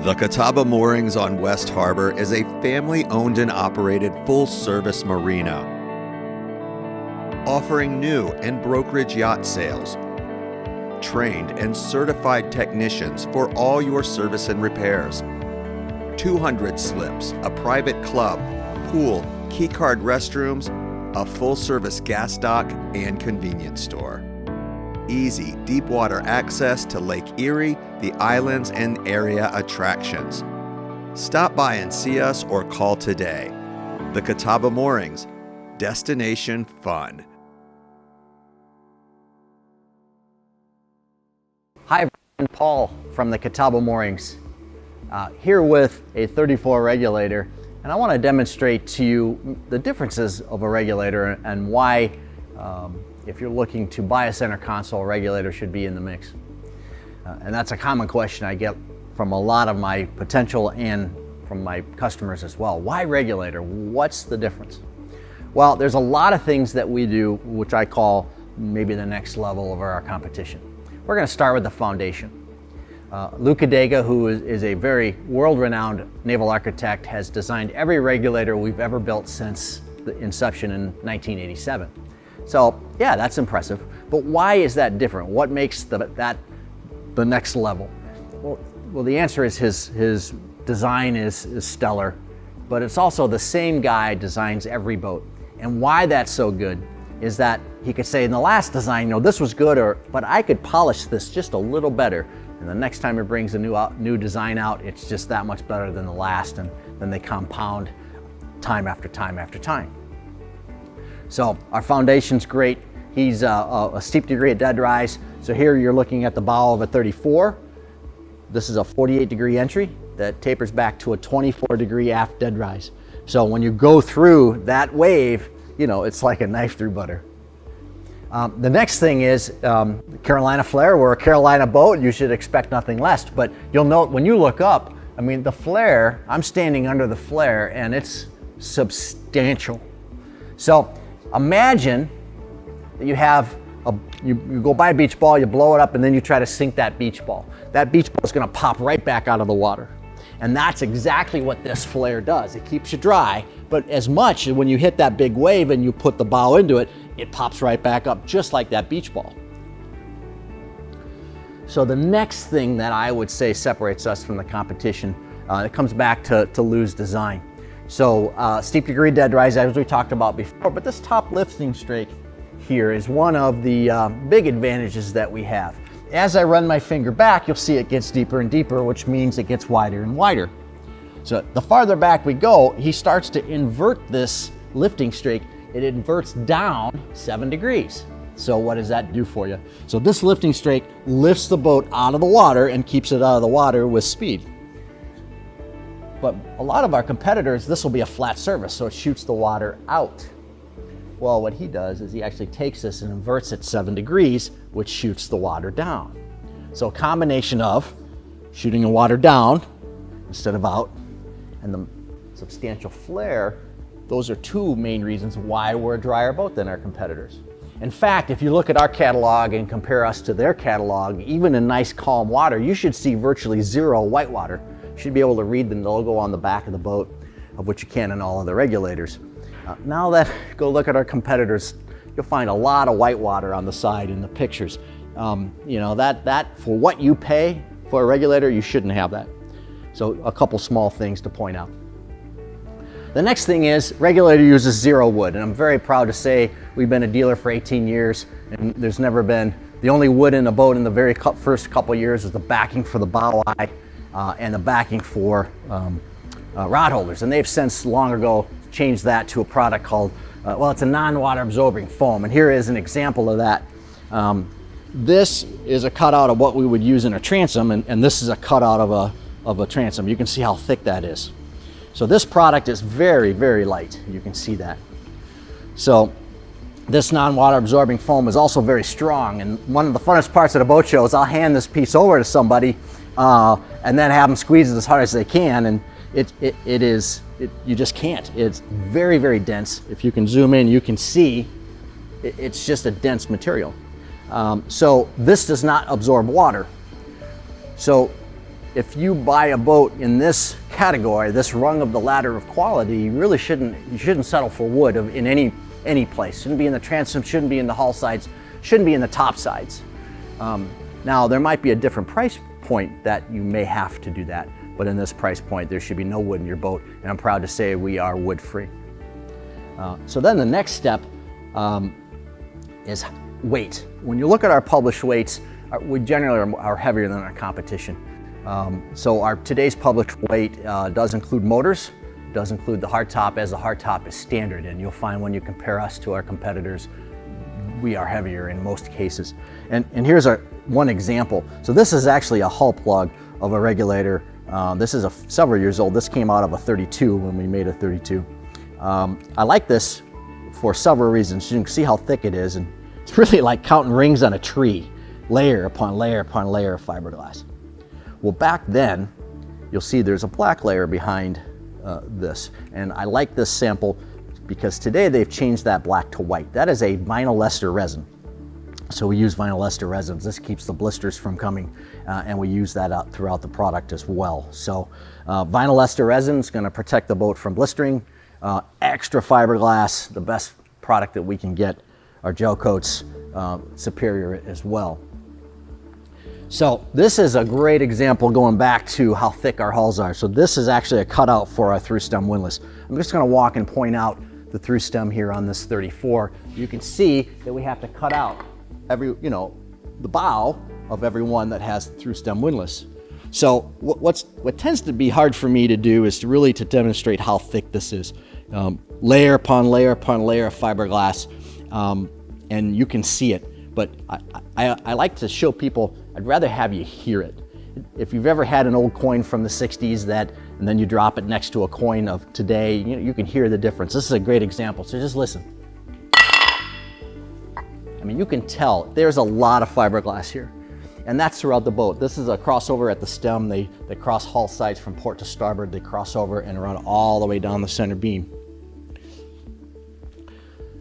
The Catawba Moorings on West Harbor is a family-owned and operated full-service marina, offering new and brokerage yacht sales, trained and certified technicians for all your service and repairs, 200 slips, a private club, pool, keycard restrooms, a full-service gas dock, and convenience store. Easy, deep water access to Lake Erie, the islands, and area attractions. Stop by and see us or call today. The Catawba Moorings, destination fun. Hi, I'm Paul from the Catawba Moorings, here with a 34 regulator, and I want to demonstrate to you the differences of a regulator and why if you're looking to buy a center console, a regulator should be in the mix. And that's a common question I get from a lot of my potential and from my customers as well. Why regulator? What's the difference? Well, there's a lot of things that we do which I call maybe the next level of our competition. We're going to start with the foundation. Lou Cadega, who is a very world-renowned naval architect, has designed every regulator we've ever built since the inception in 1987. So yeah, that's impressive, but why is that different? What makes that the next level? Well, the answer is his design is stellar, but it's also the same guy designs every boat. And why that's so good is that he could say in the last design, no, this was good, but I could polish this just a little better. And the next time he brings a new design out, it's just that much better than the last, and then they compound time after time after time. So our foundation's great. He's a steep degree of dead rise. So here you're looking at the bow of a 34. This is a 48 degree entry that tapers back to a 24 degree aft dead rise. So when you go through that wave, you know, it's like a knife through butter. The next thing is Carolina flare. We're a Carolina boat. You should expect nothing less. But you'll note when you look up, I mean, the flare, I'm standing under the flare and it's substantial. So imagine that you go buy a beach ball, you blow it up, and then you try to sink that beach ball. That beach ball is going to pop right back out of the water. And that's exactly what this flare does. It keeps you dry, but as much when you hit that big wave and you put the bow into it, it pops right back up just like that beach ball. So the next thing that I would say separates us from the competition, it comes back to Lou's design. So steep degree dead rise, as we talked about before, but this top lifting strake here is one of the big advantages that we have. As I run my finger back, you'll see it gets deeper and deeper, which means it gets wider and wider. So the farther back we go, he starts to invert this lifting strake. It inverts down 7 degrees. So what does that do for you? So this lifting strake lifts the boat out of the water and keeps it out of the water with speed. But a lot of our competitors, this will be a flat surface, so it shoots the water out. Well, what he does is he actually takes this and inverts it 7 degrees, which shoots the water down. So a combination of shooting the water down instead of out and the substantial flare, those are two main reasons why we're a drier boat than our competitors. In fact, if you look at our catalog and compare us to their catalog, even in nice calm water, you should see virtually zero white water. You should be able to read the logo on the back of the boat, of which you can in all of the regulators. Now that go look at our competitors, you'll find a lot of white water on the side in the pictures. You know, that for what you pay for a regulator, you shouldn't have that. So a couple small things to point out. The next thing is regulator uses zero wood, and I'm very proud to say we've been a dealer for 18 years, and there's never been, the only wood in a boat in the very first couple years is the backing for the bow eye and the backing for rod holders, and they've since long ago changed that to a product called, well, it's a non-water absorbing foam, and here is an example of that. This is a cutout of what we would use in a transom, and this is a cutout of a transom. You can see how thick that is. So this product is very, very light. You can see that. So this non-water absorbing foam is also very strong, and one of the funnest parts of the boat show is I'll hand this piece over to somebody and then have them squeeze it as hard as they can, and you just can't. It's very, very dense. If you can zoom in, you can see it's just a dense material. So this does not absorb water. So if you buy a boat in this category, this rung of the ladder of quality, you shouldn't settle for wood in any place. Shouldn't be in the transom, shouldn't be in the hull sides, shouldn't be in the top sides. Now there might be a different price point that you may have to do that, but in this price point there should be no wood in your boat, and I'm proud to say we are wood free. So then the next step is weight. When you look at our published weights, we generally are heavier than our competition. So today's published weight does include motors, does include the hardtop, as the hardtop is standard, and you'll find when you compare us to our competitors, we are heavier in most cases. And here's one example. So this is actually a hull plug of a regulator. This is several years old. This came out of a 32 when we made a 32. I like this for several reasons. You can see how thick it is, and it's really like counting rings on a tree, layer upon layer upon layer of fiberglass. Well, back then, you'll see there's a black layer behind this, and I like this sample because today they've changed that black to white. That is a vinyl ester resin. So we use vinyl ester resins. This keeps the blisters from coming, and we use that out throughout the product as well. So vinyl ester resin is going to protect the boat from blistering. Extra fiberglass, the best product that we can get. Our gel coats, superior as well. So this is a great example going back to how thick our hulls are. So this is actually a cutout for our through stem windlass. I'm just going to walk and point out the through stem here on this 34. You can see that we have to cut out the bow of every one that has through stem windlass. So what tends to be hard for me to do is to demonstrate how thick this is. Layer upon layer upon layer of fiberglass, and you can see it. But I like to show people, I'd rather have you hear it. If you've ever had an old coin from the 60s and then you drop it next to a coin of today, you can hear the difference. This is a great example, so just listen. I mean, you can tell there's a lot of fiberglass here, and that's throughout the boat. This is a crossover at the stem. They cross hull sides from port to starboard. They cross over and run all the way down the center beam.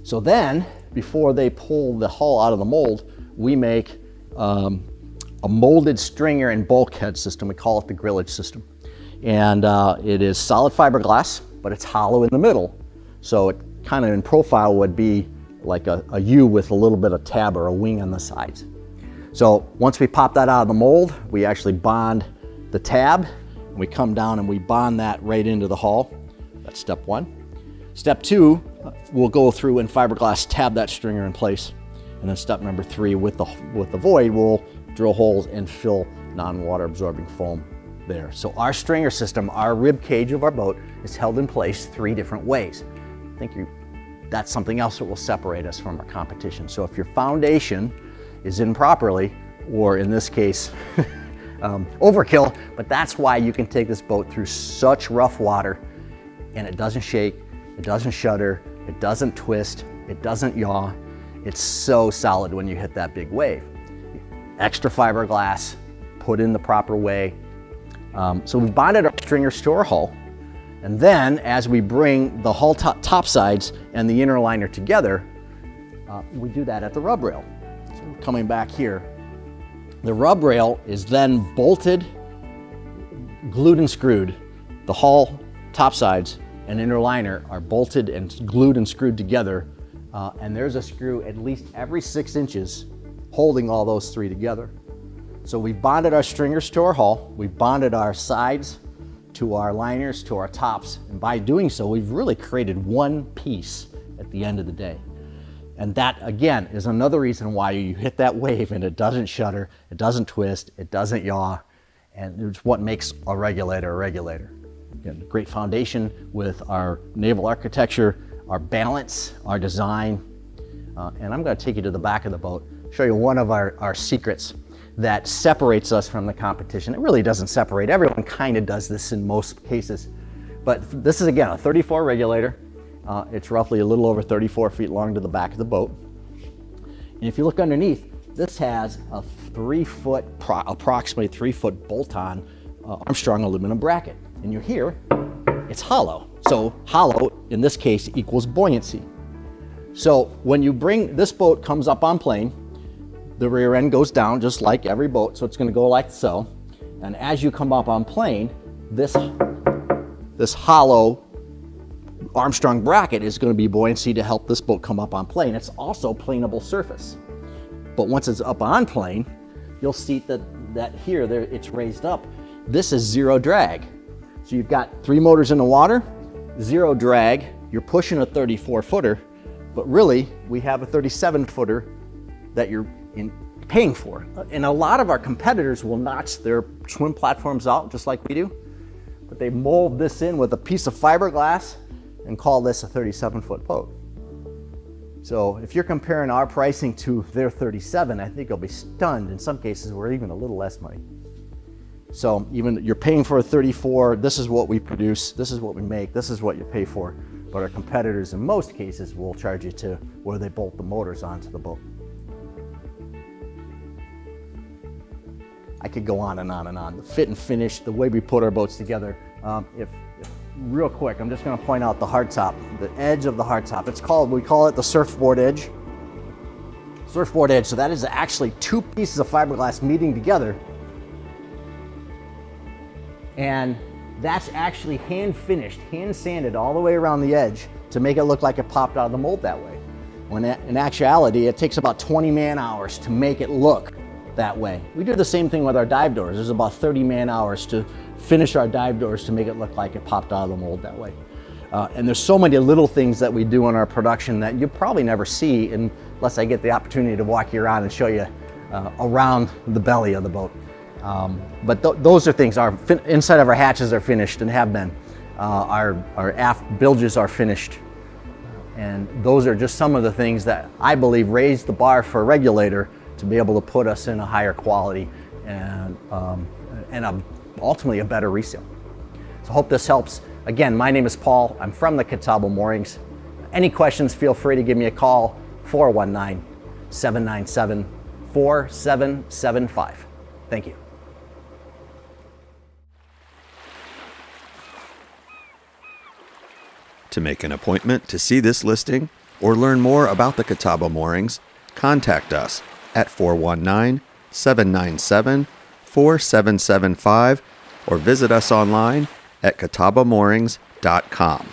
So then, before they pull the hull out of the mold, we make a molded stringer and bulkhead system. We call it the grillage system. And it is solid fiberglass, but it's hollow in the middle. So it kind of in profile would be like a U with a little bit of tab or a wing on the sides. So once we pop that out of the mold, we actually bond the tab, and we come down and we bond that right into the hull. That's step one. Step two, we'll go through and fiberglass tab that stringer in place. And then step number three, with the void, we'll drill holes and fill non-water absorbing foam there. So our stringer system, our rib cage of our boat, is held in place 3 different ways. I think that's something else that will separate us from our competition. So if your foundation is in properly, or in this case, overkill, but that's why you can take this boat through such rough water and it doesn't shake, it doesn't shudder, it doesn't twist, it doesn't yaw. It's so solid when you hit that big wave. Extra fiberglass, put in the proper way. So we've bonded our stringers to our hull, and then as we bring the hull top sides and the inner liner together, we do that at the rub rail. So we're coming back here. The rub rail is then bolted, glued and screwed. The hull top sides and inner liner are bolted and glued and screwed together, and there's a screw at least every 6 inches holding all those 3 together. So we've bonded our stringers to our hull, we've bonded our sides to our liners, to our tops, and by doing so, we've really created one piece at the end of the day. And that, again, is another reason why you hit that wave and it doesn't shudder, it doesn't twist, it doesn't yaw, and it's what makes a regulator a regulator. Again, great foundation with our naval architecture, our balance, our design, and I'm going to take you to the back of the boat, show you one of our secrets that separates us from the competition. It really doesn't separate. Everyone kind of does this in most cases. But this is, again, a 34 regulator. It's roughly a little over 34 feet long to the back of the boat. And if you look underneath, this has a approximately 3 foot bolt-on Armstrong aluminum bracket. And you hear, it's hollow. So hollow, in this case, equals buoyancy. So when you bring, this boat comes up on plane, the rear end goes down just like every boat, so it's going to go like so. And as you come up on plane, this hollow Armstrong bracket is going to be buoyancy to help this boat come up on plane. It's also planeable surface. But once it's up on plane, you'll see that here, there, it's raised up. This is zero drag. So you've got 3 motors in the water, zero drag. You're pushing a 34-footer, but really we have a 37-footer that you're paying for. And a lot of our competitors will notch their swim platforms out just like we do, but they mold this in with a piece of fiberglass and call this a 37-foot boat. So if you're comparing our pricing to their 37, I think you'll be stunned. In some cases, we're even a little less money. So even you're paying for a 34, this is what we produce, this is what we make, this is what you pay for. But our competitors in most cases will charge you to where they bolt the motors onto the boat. I could go on and on and on. The fit and finish, the way we put our boats together. Real quick, I'm just going to point out the hardtop, the edge of the hardtop. We call it the surfboard edge. Surfboard edge, so that is actually 2 pieces of fiberglass meeting together. And that's actually hand finished, hand sanded all the way around the edge to make it look like it popped out of the mold that way. When in actuality, it takes about 20 man hours to make it look that way. We do the same thing with our dive doors. There's about 30 man hours to finish our dive doors to make it look like it popped out of the mold that way. And there's so many little things that we do in our production that you probably never see unless I get the opportunity to walk you around and show you around the belly of the boat. But those are things. Our inside of our hatches are finished and have been. Our aft bilges are finished. And those are just some of the things that I believe raise the bar for a regulator to be able to put us in a higher quality and ultimately a better resale. So I hope this helps. Again, my name is Paul. I'm from the Catawba Moorings. Any questions, feel free to give me a call, 419-797-4775. Thank you. To make an appointment to see this listing or learn more about the Catawba Moorings, contact us at 419-797-4775 or visit us online at catawbamoorings.com.